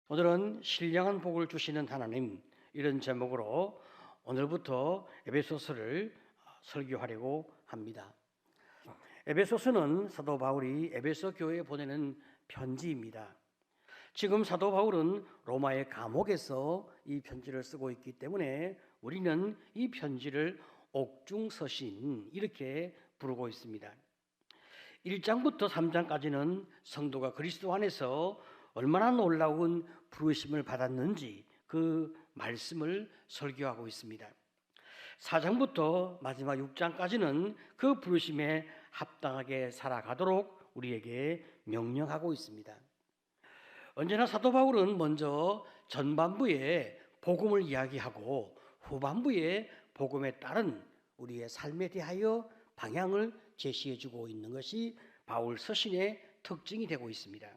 오늘은 신령한 복을 주시는 하나님, 이런 제목으로 오늘부터 에베소서를 설교하려고 합니다. 에베소서는 사도 바울이 에베소 교회에 보내는 편지입니다. 지금 사도 바울은 로마의 감옥에서 이 편지를 쓰고 있기 때문에 우리는 이 편지를 옥중서신 이렇게 부르고 있습니다. 1장부터 3장까지는 성도가 그리스도 안에서 얼마나 놀라운 부르심을 받았는지 그 말씀을 설교하고 있습니다. 4장부터 마지막 6장까지는 그 부르심에 합당하게 살아가도록 우리에게 명령하고 있습니다. 언제나 사도 바울은 먼저 전반부에 복음을 이야기하고 후반부에 복음에 따른 우리의 삶에 대하여 방향을 제시해 주고 있는 것이 바울 서신의 특징이 되고 있습니다.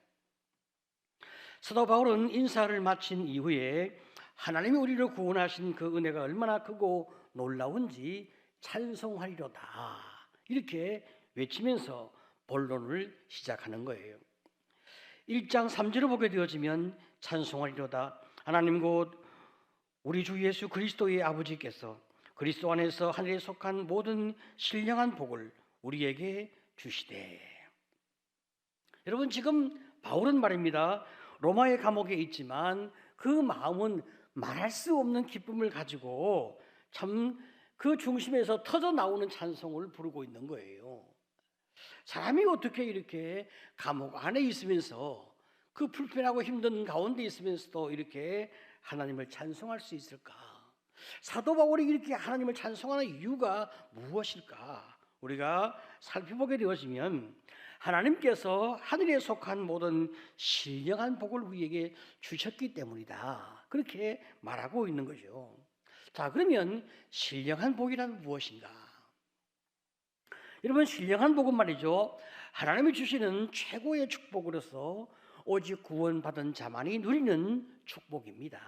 사도 바울은 인사를 마친 이후에 하나님이 우리를 구원하신 그 은혜가 얼마나 크고 놀라운지 찬송하리로다 이렇게 외치면서 본론을 시작하는 거예요. 1장 3절을 보게 되어지면 찬송하리로다 하나님 곧 우리 주 예수 그리스도의 아버지께서 그리스도 안에서 하늘에 속한 모든 신령한 복을 우리에게 주시되. 여러분, 지금 바울은 말입니다, 로마의 감옥에 있지만 그 마음은 말할 수 없는 기쁨을 가지고 참 그 중심에서 터져 나오는 찬송을 부르고 있는 거예요. 사람이 어떻게 이렇게 감옥 안에 있으면서 그 불편하고 힘든 가운데 있으면서도 이렇게 하나님을 찬송할 수 있을까? 사도 바울이 이렇게 하나님을 찬송하는 이유가 무엇일까? 우리가 살펴보게 되어지면 하나님께서 하늘에 속한 모든 신령한 복을 우리에게 주셨기 때문이다, 그렇게 말하고 있는 거죠. 자, 그러면 신령한 복이란 무엇인가? 여러분, 신령한 복은 말이죠, 하나님이 주시는 최고의 축복으로서 오직 구원받은 자만이 누리는 축복입니다.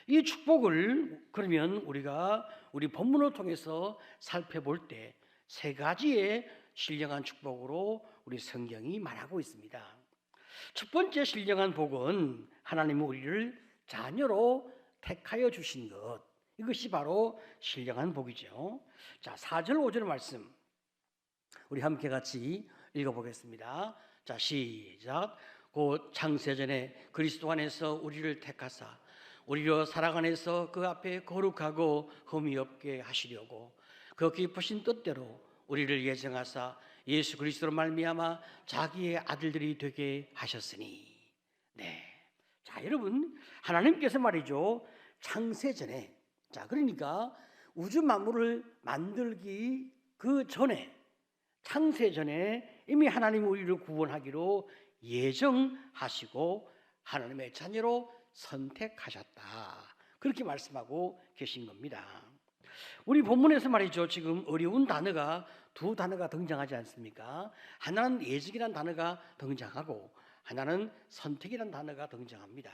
이 축복을 그러면 우리가 우리 본문을 통해서 살펴볼 때 세 가지의 신령한 축복으로 우리 성경이 말하고 있습니다. 첫 번째 신령한 복은 하나님이 우리를 자녀로 택하여 주신 것, 이것이 바로 신령한 복이죠. 자, 4절 5절 말씀 우리 함께 같이 읽어보겠습니다. 자, 시작. 곧 창세전에 그리스도 안에서 우리를 택하사 우리로 사랑 안에서 그 앞에 거룩하고 흠이 없게 하시려고 그 깊으신 뜻대로 우리를 예정하사 예수 그리스도로 말미암아 자기의 아들들이 되게 하셨으니. 네. 자, 여러분, 하나님께서 말이죠, 창세전에, 자, 그러니까 우주 만물을 만들기 그 전에, 창세전에 이미 하나님 우리를 구원하기로 예정하시고 하나님의 자녀로 선택하셨다, 그렇게 말씀하고 계신 겁니다. 우리 본문에서 말이죠, 지금 어려운 단어가 두 단어가 등장하지 않습니까? 하나는 예정이라는 단어가 등장하고 하나는 선택이라는 단어가 등장합니다.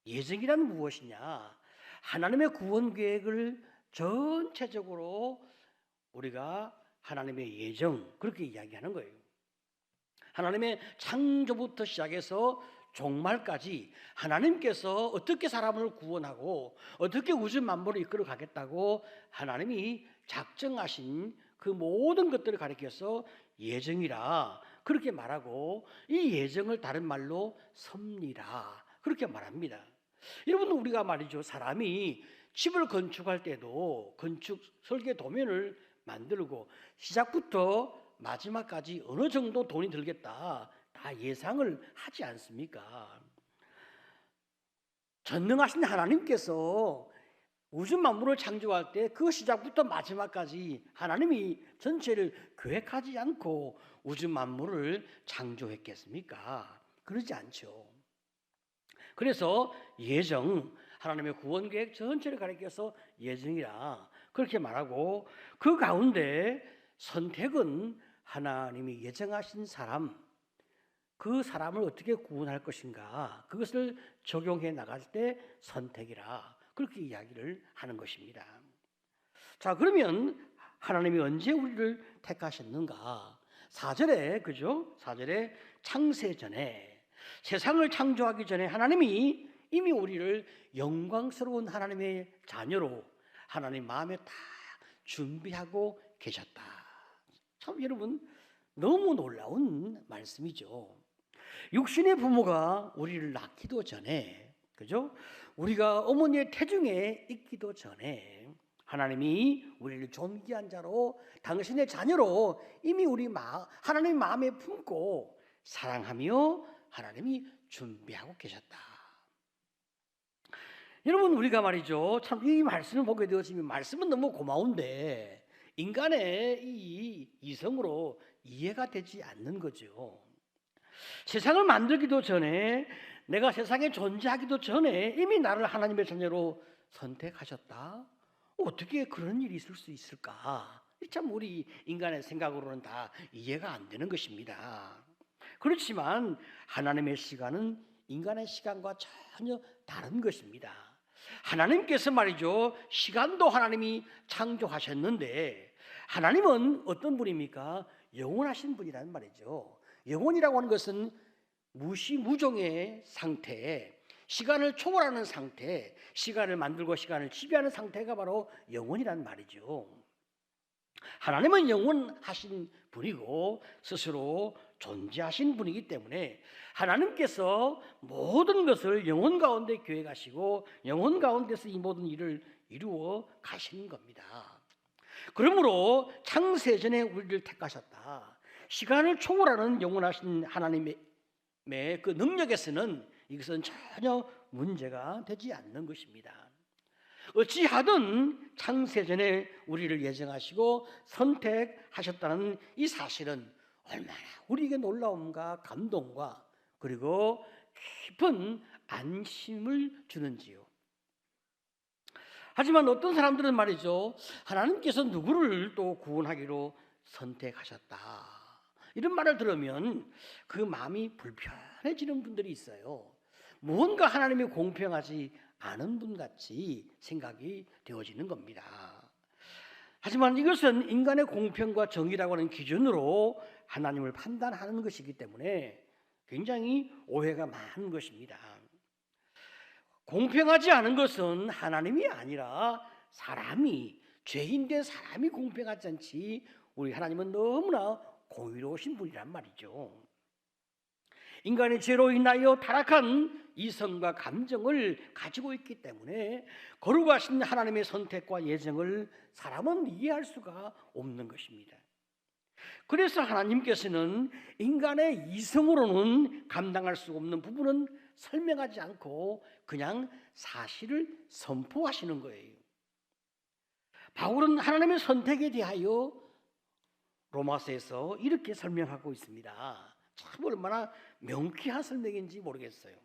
예정이란 무엇이냐? 하나님의 구원 계획을 전체적으로 우리가 하나님의 예정, 그렇게 이야기하는 거예요. 하나님의 창조부터 시작해서 종말까지 하나님께서 어떻게 사람을 구원하고 어떻게 우주 만물을 이끌어 가겠다고 하나님이 작정하신 그 모든 것들을 가리켜서 예정이라 그렇게 말하고, 이 예정을 다른 말로 섭리라 그렇게 말합니다. 여러분, 우리가 말이죠, 사람이 집을 건축할 때도 건축 설계 도면을 만들고 시작부터 마지막까지 어느 정도 돈이 들겠다 다 예상을 하지 않습니까? 전능하신 하나님께서 우주 만물을 창조할 때 그 시작부터 마지막까지 하나님이 전체를 계획하지 않고 우주 만물을 창조했겠습니까? 그러지 않죠. 그래서 예정, 하나님의 구원 계획 전체를 가리켜서 예정이라 그렇게 말하고, 그 가운데 선택은 하나님이 예정하신 사람, 그 사람을 어떻게 구원할 것인가, 그것을 적용해 나갈 때 선택이라 그렇게 이야기를 하는 것입니다. 자, 그러면 하나님이 언제 우리를 택하셨는가? 4절에, 그죠? 4절에 창세전에, 세상을 창조하기 전에 하나님이 이미 우리를 영광스러운 하나님의 자녀로 하나님 마음에 다 준비하고 계셨다. 참 여러분 너무 놀라운 말씀이죠. 육신의 부모가 우리를 낳기도 전에, 그죠? 우리가 어머니의 태중에 있기도 전에 하나님이 우리를 존귀한 자로 당신의 자녀로 이미 하나님 마음에 품고 사랑하며 하나님이 준비하고 계셨다. 여러분 우리가 말이죠, 참 이 말씀을 보게 되었으면 말씀은 너무 고마운데 인간의 이 이성으로 이해가 되지 않는 거죠. 세상을 만들기도 전에, 내가 세상에 존재하기도 전에 이미 나를 하나님의 자녀로 선택하셨다. 어떻게 그런 일이 있을 수 있을까? 참 우리 인간의 생각으로는 다 이해가 안 되는 것입니다. 그렇지만 하나님의 시간은 인간의 시간과 전혀 다른 것입니다. 하나님께서 말이죠, 시간도 하나님이 창조하셨는데 하나님은 어떤 분입니까? 영원하신 분이란 말이죠. 영원이라고 하는 것은 무시무종의 상태, 시간을 초월하는 상태, 시간을 만들고 시간을 지배하는 상태가 바로 영원이란 말이죠. 하나님은 영원하신 분이고 스스로 존재하신 분이기 때문에 하나님께서 모든 것을 영혼 가운데 계획하시고 영혼 가운데서 이 모든 일을 이루어 가시는 겁니다. 그러므로 창세전에 우리를 택하셨다. 시간을 초월하는 영원하신 하나님의 그 능력에서는 이것은 전혀 문제가 되지 않는 것입니다. 어찌하든 창세전에 우리를 예정하시고 선택하셨다는 이 사실은 얼마나 우리에게 놀라움과 감동과 그리고 깊은 안심을 주는지요. 하지만 어떤 사람들은 말이죠, 하나님께서 누구를 또 구원하기로 선택하셨다, 이런 말을 들으면 그 마음이 불편해지는 분들이 있어요. 무언가 하나님이 공평하지 않은 분 같이 생각이 되어지는 겁니다. 하지만 이것은 인간의 공평과 정의라고 하는 기준으로 하나님을 판단하는 것이기 때문에 굉장히 오해가 많은 것입니다. 공평하지 않은 것은 하나님이 아니라 사람이, 죄인된 사람이 공평하지 않지 우리 하나님은 너무나 공의로우신 분이란 말이죠. 인간의 죄로 인하여 타락한 이성과 감정을 가지고 있기 때문에 거룩하신 하나님의 선택과 예정을 사람은 이해할 수가 없는 것입니다. 그래서 하나님께서는 인간의 이성으로는 감당할 수 없는 부분은 설명하지 않고 그냥 사실을 선포하시는 거예요. 바울은 하나님의 선택에 대하여 로마서에서 이렇게 설명하고 있습니다. 참 얼마나 명쾌한 설명인지 모르겠어요.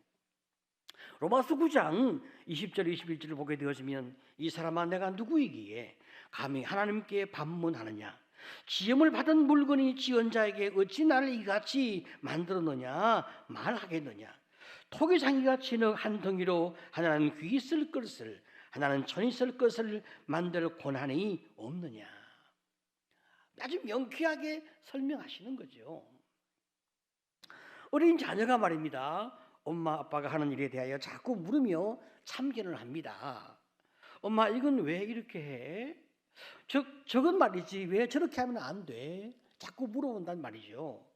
로마서 9장 20절 21절을 보게 되어지면 이 사람아 내가 누구이기에 감히 하나님께 반문하느냐, 지음을 받은 물건이 지은 자에게 어찌 나를 이같이 만들었느냐 말하겠느냐, 토기장이가 진흙 한 덩이로 하나는 귀 있을 것을 하나는 천 있을 것을 만들 권한이 없느냐. 아주 명쾌하게 설명하시는 거죠. 어린 자녀가 말입니다, 엄마 아빠가 하는 일에 대하여 자꾸 물으며 참견을 합니다. 엄마 이건 왜 이렇게 해? 저건 말이지 왜 저렇게 하면 안 돼? 자꾸 물어본단 말이죠.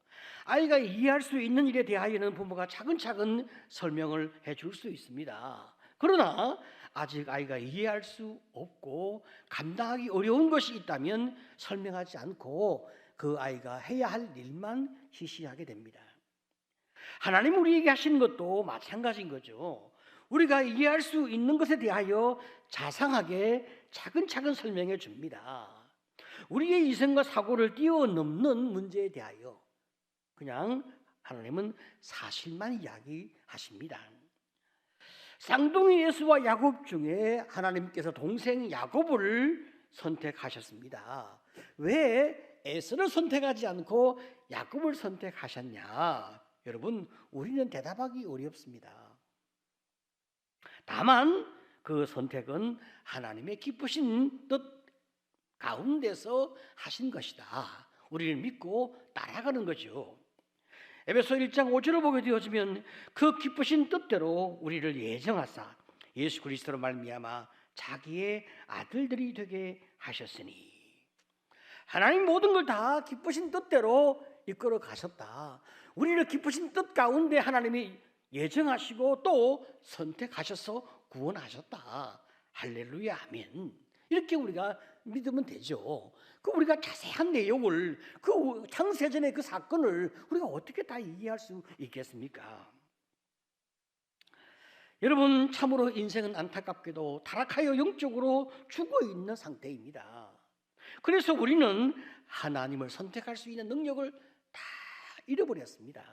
아이가 이해할 수 있는 일에 대하여는 부모가 차근차근 설명을 해줄 수 있습니다. 그러나 아직 아이가 이해할 수 없고 감당하기 어려운 것이 있다면 설명하지 않고 그 아이가 해야 할 일만 지시하게 됩니다. 하나님 우리에게 하시는 것도 마찬가지인 거죠. 우리가 이해할 수 있는 것에 대하여 자상하게 차근차근 설명해 줍니다. 우리의 이성과 사고를 뛰어넘는 문제에 대하여 그냥 하나님은 사실만 이야기하십니다. 쌍둥이 에서와 야곱 중에 하나님께서 동생 야곱을 선택하셨습니다. 왜 에서를 선택하지 않고 야곱을 선택하셨냐? 여러분 우리는 대답하기 어렵습니다. 다만 그 선택은 하나님의 기쁘신 뜻 가운데서 하신 것이다. 우리를 믿고 따라가는 거죠. 에베소 1장 5절을 보게 되어지면 그 기쁘신 뜻대로 우리를 예정하사 예수 그리스도로 말미암아 자기의 아들들이 되게 하셨으니, 하나님 모든 걸 다 기쁘신 뜻대로 이끌어 가셨다. 우리를 기쁘신 뜻 가운데 하나님이 예정하시고 또 선택하셔서 구원하셨다. 할렐루야, 아멘. 이렇게 우리가 믿으면 되죠. 그 우리가 자세한 내용을, 그 창세전의 그 사건을 우리가 어떻게 다 이해할 수 있겠습니까? 여러분, 참으로 인생은 안타깝게도 타락하여 영적으로 죽어 있는 상태입니다. 그래서 우리는 하나님을 선택할 수 있는 능력을 다 잃어버렸습니다.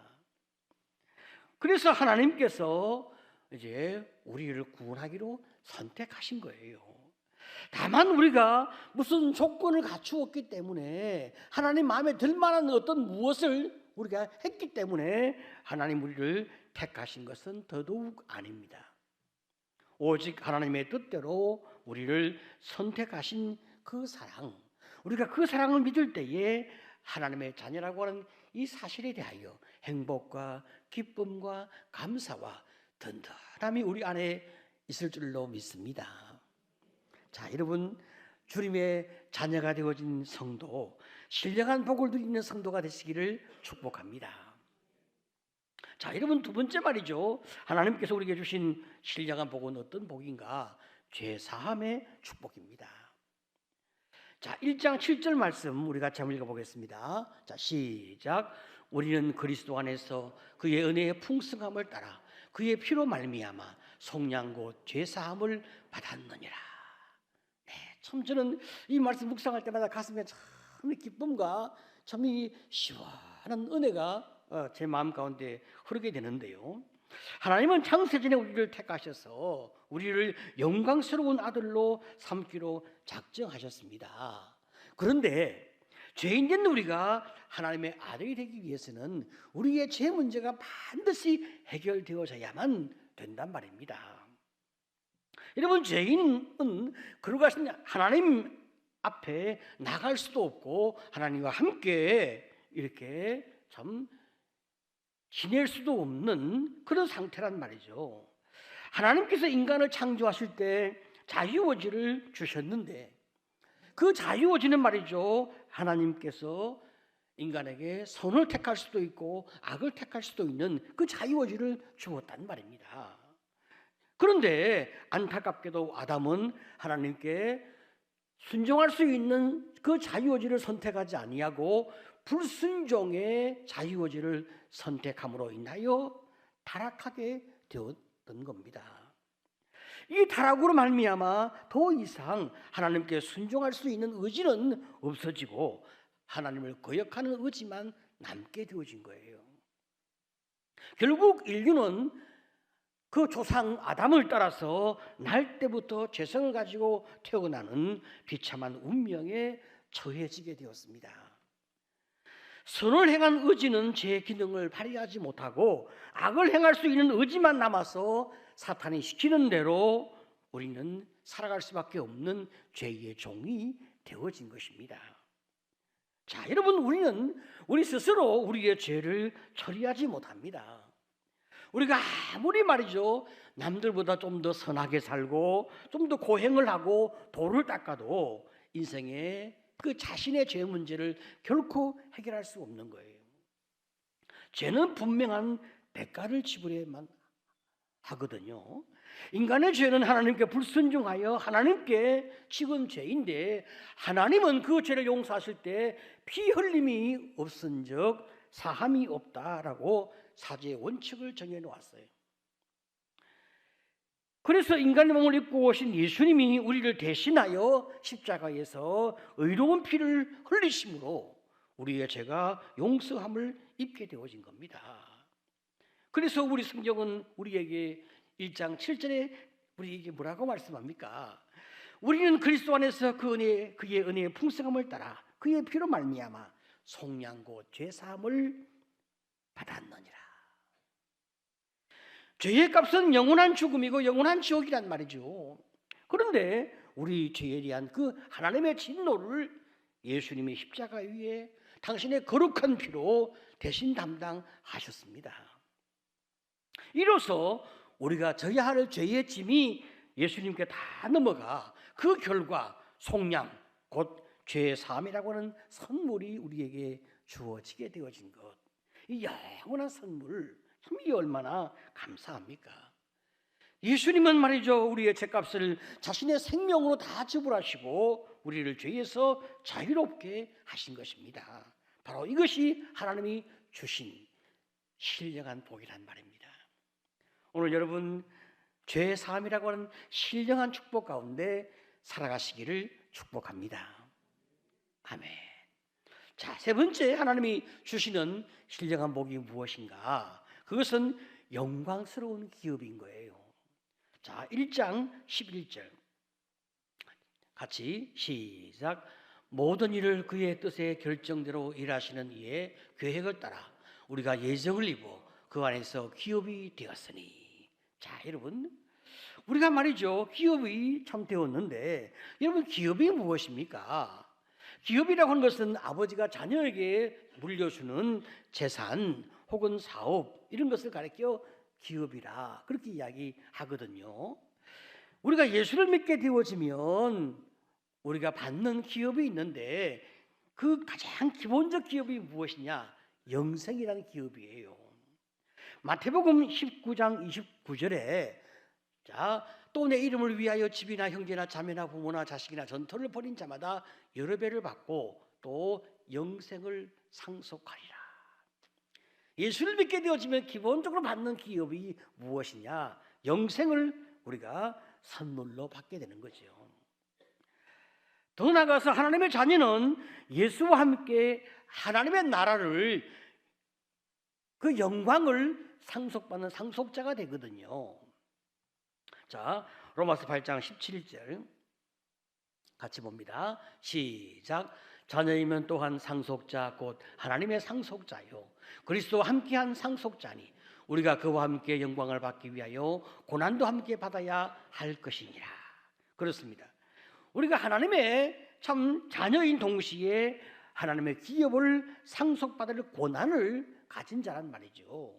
그래서 하나님께서 이제 우리를 구원하기로 선택하신 거예요. 다만 우리가 무슨 조건을 갖추었기 때문에, 하나님 마음에 들 만한 어떤 무엇을 우리가 했기 때문에 하나님 우리를 택하신 것은 더더욱 아닙니다. 오직 하나님의 뜻대로 우리를 선택하신 그 사랑, 우리가 그 사랑을 믿을 때에 하나님의 자녀라고 하는 이 사실에 대하여 행복과 기쁨과 감사와 든든함이 우리 안에 있을 줄로 믿습니다. 자, 여러분, 주님의 자녀가 되어진 성도, 신령한 복을 누리는 성도가 되시기를 축복합니다. 자, 여러분, 두 번째 말이죠. 하나님께서 우리에게 주신 신령한 복은 어떤 복인가? 죄사함의 축복입니다. 자, 1장 7절 말씀 우리 같이 한번 읽어보겠습니다. 자, 시작. 우리는 그리스도 안에서 그의 은혜의 풍성함을 따라 그의 피로 말미암아 속량 곧 죄사함을 받았느니라. 네, 참 저는 이 말씀 묵상할 때마다 가슴에 참 기쁨과 참 이 시원한 은혜가 제 마음 가운데 흐르게 되는데요. 하나님은 창세전에 우리를 택하셔서 우리를 영광스러운 아들로 삼기로 작정하셨습니다. 그런데 죄인된 우리가 하나님의 아들이 되기 위해서는 우리의 죄 문제가 반드시 해결되어져야만 된단 말입니다. 여러분, 죄인은 거룩하신 하나님 앞에 나갈 수도 없고 하나님과 함께 이렇게 참 지낼 수도 없는 그런 상태란 말이죠. 하나님께서 인간을 창조하실 때 자유의지를 주셨는데, 그 자유의지는 말이죠, 하나님께서 인간에게 선을 택할 수도 있고 악을 택할 수도 있는 그 자유의지를 주었단 말입니다. 그런데 안타깝게도 아담은 하나님께 순종할 수 있는 그 자유의지를 선택하지 아니하고 불순종의 자유의지를 선택함으로 인하여 타락하게 되었던 겁니다. 이 타락으로 말미암아 더 이상 하나님께 순종할 수 있는 의지는 없어지고 하나님을 거역하는 의지만 남게 되어진 거예요. 결국 인류는 그 조상 아담을 따라서 날 때부터 죄성을 가지고 태어나는 비참한 운명에 처해지게 되었습니다. 선을 행한 의지는 제 기능을 발휘하지 못하고 악을 행할 수 있는 의지만 남아서 사탄이 시키는 대로 우리는 살아갈 수밖에 없는 죄의 종이 되어진 것입니다. 자, 여러분, 우리는 우리 스스로 우리의 죄를 처리하지 못합니다. 우리가 아무리 말이죠, 남들보다 좀 더 선하게 살고 좀 더 고행을 하고 도를 닦아도 인생의 그 자신의 죄 문제를 결코 해결할 수 없는 거예요. 죄는 분명한 대가를 지불해야만 하거든요. 인간의 죄는 하나님께 불순종하여 하나님께 지은 죄인데, 하나님은 그 죄를 용서하실 때 피 흘림이 없은즉 사함이 없다라고 사죄의 원칙을 정해놓았어요. 그래서 인간의 몸을 입고 오신 예수님이 우리를 대신하여 십자가에서 의로운 피를 흘리심으로 우리의 죄가 용서함을 입게 되어진 겁니다. 그래서 우리 성경은 우리에게 1장 7절에 우리에게 뭐라고 말씀합니까? 우리는 그리스도 안에서 그의 은혜의 풍성함을 따라 그의 피로 말미암아 속량 곧 죄사함을 받았느니라. 죄의 값은 영원한 죽음이고 영원한 지옥이란 말이죠. 그런데 우리 죄에 대한 그 하나님의 진노를 예수님의 십자가 위에 당신의 거룩한 피로 대신 담당하셨습니다. 이로써 우리가 져야 할 죄의 짐이 예수님께 다 넘어가 그 결과 속량, 곧 죄의 사함이라고 하는 선물이 우리에게 주어지게 되어진 것. 이 영원한 선물, 참 이 얼마나 감사합니까? 예수님은 말이죠, 우리의 죄값을 자신의 생명으로 다 지불하시고 우리를 죄에서 자유롭게 하신 것입니다. 바로 이것이 하나님이 주신 신령한 복이란 말입니다. 오늘 여러분 죄 사함이라고 하는 신령한 축복 가운데 살아가시기를 축복합니다. 아멘. 자, 세 번째 하나님이 주시는 신령한 복이 무엇인가? 그것은 영광스러운 기업인 거예요. 자, 1장 11절 같이 시작. 모든 일을 그의 뜻의 결정대로 일하시는 이의 계획을 따라 우리가 예정을 입어 그 안에서 기업이 되었으니. 자, 여러분 우리가 말이죠 기업이 참 되었는데, 여러분 기업이 무엇입니까? 기업이라고 하는 것은 아버지가 자녀에게 물려주는 재산 혹은 사업, 이런 것을 가리켜 기업이라 그렇게 이야기하거든요. 우리가 예수를 믿게 되어지면 우리가 받는 기업이 있는데, 그 가장 기본적 기업이 무엇이냐? 영생이라는 기업이에요. 마태복음 19장 29절에 자, 또 내 이름을 위하여 집이나 형제나 자매나 부모나 자식이나 전토를 벌인 자마다 여러 배를 받고 또 영생을 상속하리라. 예수를 믿게 되어지면 기본적으로 받는 기업이 무엇이냐? 영생을 우리가 선물로 받게 되는 거죠. 더 나아가서 하나님의 자녀는 예수와 함께 하나님의 나라를, 그 영광을 상속받는 상속자가 되거든요. 자, 로마서 8장 17절 같이 봅니다. 시작. 자녀이면 또한 상속자 곧 하나님의 상속자요 그리스도와 함께한 상속자니 우리가 그와 함께 영광을 받기 위하여 고난도 함께 받아야 할 것이니라. 그렇습니다. 우리가 하나님의 참 자녀인 동시에 하나님의 기업을 상속받을 고난을 가진 자란 말이죠.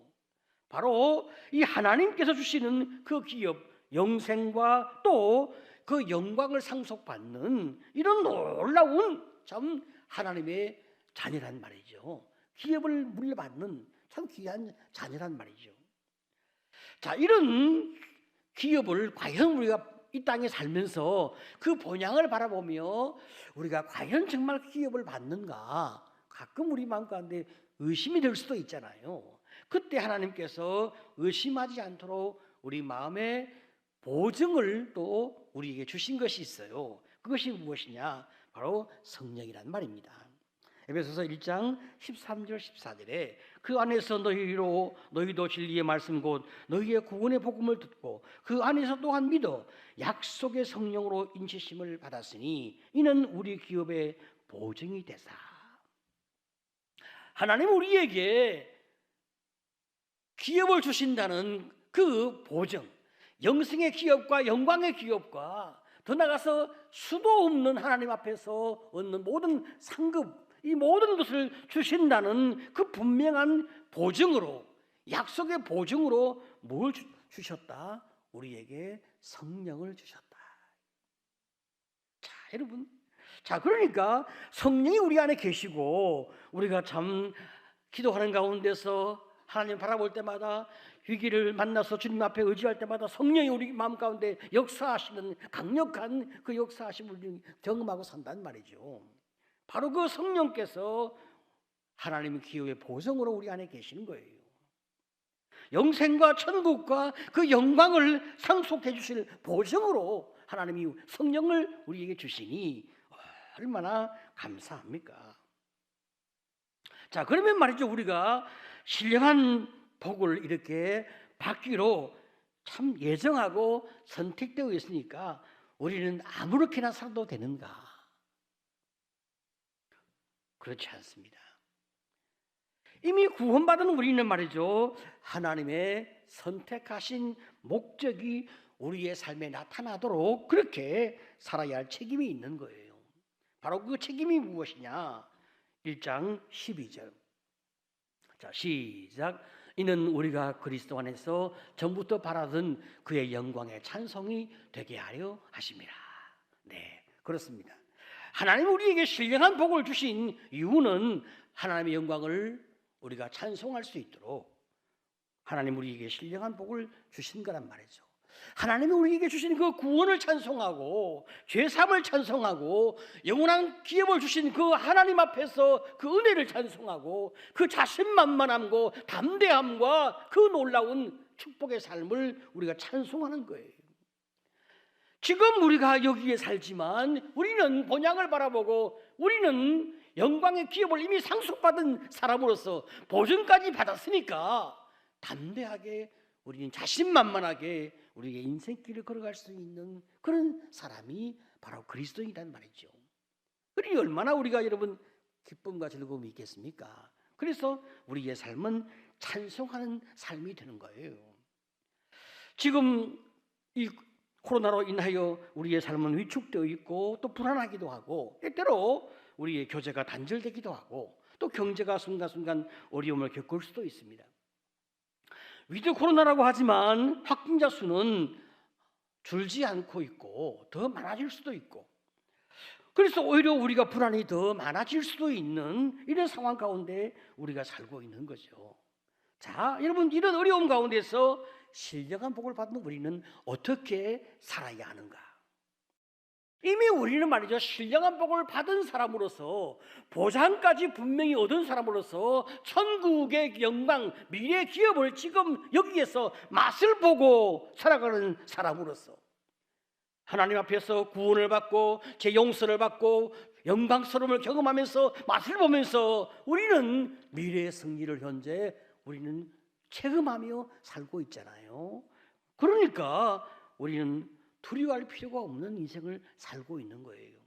바로 이 하나님께서 주시는 그 기업, 영생과 또 그 영광을 상속받는 이런 놀라운 참 하나님의 자녀란 말이죠. 기업을 물려받는 참 귀한 자녀란 말이죠. 자, 이런 기업을 과연 우리가 이 땅에 살면서 그 본향을 바라보며 우리가 과연 정말 기업을 받는가, 가끔 우리 마음 가운데 의심이 될 수도 있잖아요. 그때 하나님께서 의심하지 않도록 우리 마음에 보증을 또 우리에게 주신 것이 있어요. 그것이 무엇이냐? 바로 성령이란 말입니다. 에베소서 1장 13절 14절에 그 안에서 너희도 진리의 말씀 곧 너희의 구원의 복음을 듣고 그 안에서 또한 믿어 약속의 성령으로 인치심을 받았으니 이는 우리 기업의 보증이 되사. 하나님 우리에게 기업을 주신다는 그 보증, 영생의 기업과 영광의 기업과 더 나아가서 수도 없는 하나님 앞에서 얻는 모든 상급, 이 모든 것을 주신다는 그 분명한 보증으로, 약속의 보증으로 뭘 주셨다? 우리에게 성령을 주셨다. 자, 여러분, 자, 그러니까 성령이 우리 안에 계시고 우리가 참 기도하는 가운데서 하나님 바라볼 때마다, 위기를 만나서 주님 앞에 의지할 때마다 성령이 우리 마음 가운데 역사하시는 강력한 그 역사하심을 경험하고 산단 말이죠. 바로 그 성령께서 하나님의 기업의 보성으로 우리 안에 계시는 거예요. 영생과 천국과 그 영광을 상속해 주실 보성으로 하나님이 성령을 우리에게 주시니 얼마나 감사합니까? 자, 그러면 말이죠, 우리가 신령한 복을 이렇게 받기로 참 예정하고 선택되어 있으니까 우리는 아무렇게나 살아도 되는가? 그렇지 않습니다. 이미 구원받은 우리는 말이죠, 하나님의 선택하신 목적이 우리의 삶에 나타나도록 그렇게 살아야 할 책임이 있는 거예요. 바로 그 책임이 무엇이냐? 1장 12절. 자, 시작. 이는 우리가 그리스도 안에서 전부터 바라던 그의 영광의 찬송이 되게 하려 하심이라. 네, 그렇습니다. 하나님 우리에게 신령한 복을 주신 이유는 하나님의 영광을 우리가 찬송할 수 있도록 하나님 우리에게 신령한 복을 주신 거란 말이죠. 하나님이 우리에게 주신 그 구원을 찬송하고 죄사함을 찬송하고 영원한 기업을 주신 그 하나님 앞에서 그 은혜를 찬송하고 그 자신만만함과 담대함과 그 놀라운 축복의 삶을 우리가 찬송하는 거예요. 지금 우리가 여기에 살지만 우리는 본향을 바라보고 우리는 영광의 기업을 이미 상속받은 사람으로서 보증까지 받았으니까 담대하게 우리는 자신만만하게 우리의 인생길을 걸어갈 수 있는 그런 사람이 바로 그리스도인이란 말이죠. 그러니 얼마나 우리가 여러분 기쁨과 즐거움이 있겠습니까? 그래서 우리의 삶은 찬송하는 삶이 되는 거예요. 지금 이 코로나로 인하여 우리의 삶은 위축되어 있고 또 불안하기도 하고 때때로 우리의 교제가 단절되기도 하고 또 경제가 순간순간 어려움을 겪을 수도 있습니다. 위드 코로나라고 하지만 확진자 수는 줄지 않고 있고 더 많아질 수도 있고 그래서 오히려 우리가 불안이 더 많아질 수도 있는 이런 상황 가운데 우리가 살고 있는 거죠. 자, 여러분 이런 어려움 가운데서 신령한 복을 받는 우리는 어떻게 살아야 하는가? 이미 우리는 말이죠, 신령한 복을 받은 사람으로서 보상까지 분명히 얻은 사람으로서 천국의 영광, 미래의 기업을 지금 여기에서 맛을 보고 살아가는 사람으로서 하나님 앞에서 구원을 받고 제 용서를 받고 영광스러움을 경험하면서 맛을 보면서 우리는 미래의 승리를 현재 우리는 체험하며 살고 있잖아요. 그러니까 우리는 두려워할 필요가 없는 인생을 살고 있는 거예요.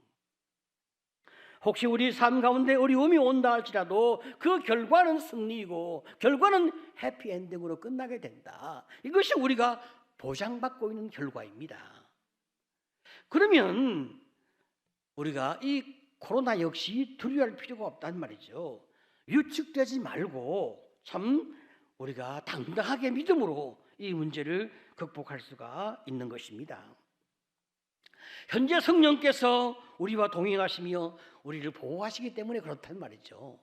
혹시 우리 삶 가운데 어려움이 온다 할지라도 그 결과는 승리이고 결과는 해피엔딩으로 끝나게 된다. 이것이 우리가 보장받고 있는 결과입니다. 그러면 우리가 이 코로나 역시 두려워할 필요가 없단 말이죠. 위축되지 말고 참 우리가 당당하게 믿음으로 이 문제를 극복할 수가 있는 것입니다. 현재 성령께서 우리와 동행하시며 우리를 보호하시기 때문에 그렇단 말이죠.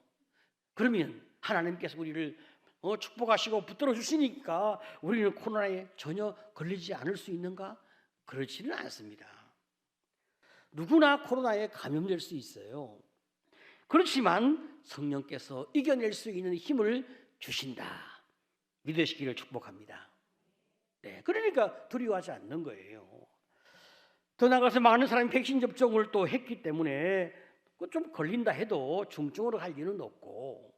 그러면 하나님께서 우리를 축복하시고 붙들어 주시니까 우리는 코로나에 전혀 걸리지 않을 수 있는가? 그렇지는 않습니다. 누구나 코로나에 감염될 수 있어요. 그렇지만 성령께서 이겨낼 수 있는 힘을 주신다. 믿으시기를 축복합니다. 네, 그러니까 두려워하지 않는 거예요. 더 나아가서 많은 사람이 백신 접종을 또 했기 때문에 좀 걸린다 해도 중증으로 갈 일은 없고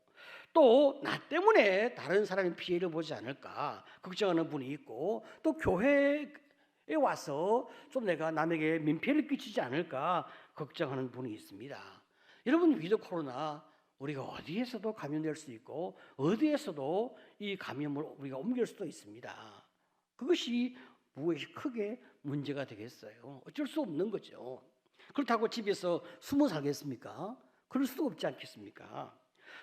또 나 때문에 다른 사람이 피해를 보지 않을까 걱정하는 분이 있고 또 교회에 와서 좀 내가 남에게 민폐를 끼치지 않을까 걱정하는 분이 있습니다. 여러분 위드 코로나 우리가 어디에서도 감염될 수 있고 어디에서도 이 감염을 우리가 옮길 수도 있습니다. 그것이 무엇이 크게 문제가 되겠어요? 어쩔 수 없는 거죠. 그렇다고 집에서 숨어 살겠습니까? 그럴 수도 없지 않겠습니까?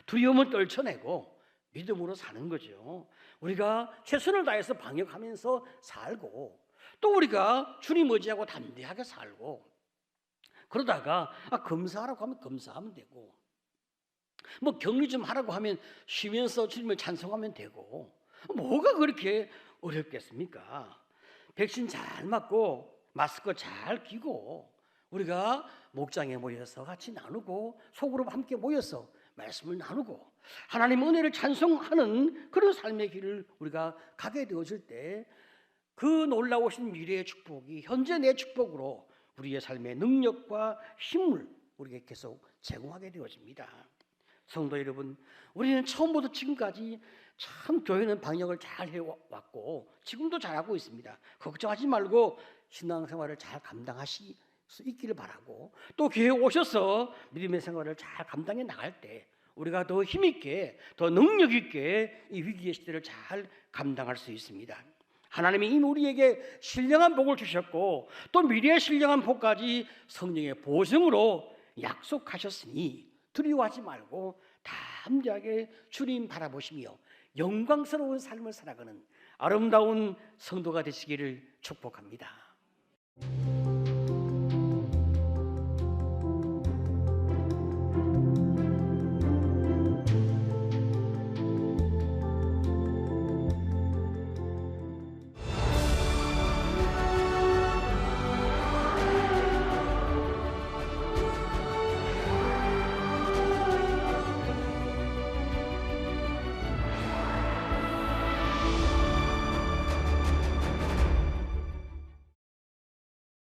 두려움을 떨쳐내고 믿음으로 사는 거죠. 우리가 최선을 다해서 방역하면서 살고 또 우리가 주님 의지하고 담대하게 살고 그러다가 검사하라고 하면 검사하면 되고 뭐 격리 좀 하라고 하면 쉬면서 주님을 찬송하면 되고 뭐가 그렇게 어렵겠습니까? 백신 잘 맞고 마스크 잘 끼고 우리가 목장에 모여서 같이 나누고 속으로 함께 모여서 말씀을 나누고 하나님 은혜를 찬송하는 그런 삶의 길을 우리가 가게 되어질 때 그 놀라우신 미래의 축복이 현재 내 축복으로 우리의 삶의 능력과 힘을 우리에게 계속 제공하게 되어집니다. 성도 여러분, 우리는 처음부터 지금까지 참 교회는 방역을 잘 해왔고 지금도 잘하고 있습니다. 걱정하지 말고 신앙생활을 잘 감당하실 수 있기를 바라고 또 교회에 오셔서 믿음의 생활을 잘 감당해 나갈 때 우리가 더 힘있게 더 능력 있게 이 위기의 시대를 잘 감당할 수 있습니다. 하나님이 이미 우리에게 신령한 복을 주셨고 또 미래의 신령한 복까지 성령의 보증으로 약속하셨으니 두려워하지 말고 담대하게 주님 바라보시며 영광스러운 삶을 살아가는 아름다운 성도가 되시기를 축복합니다.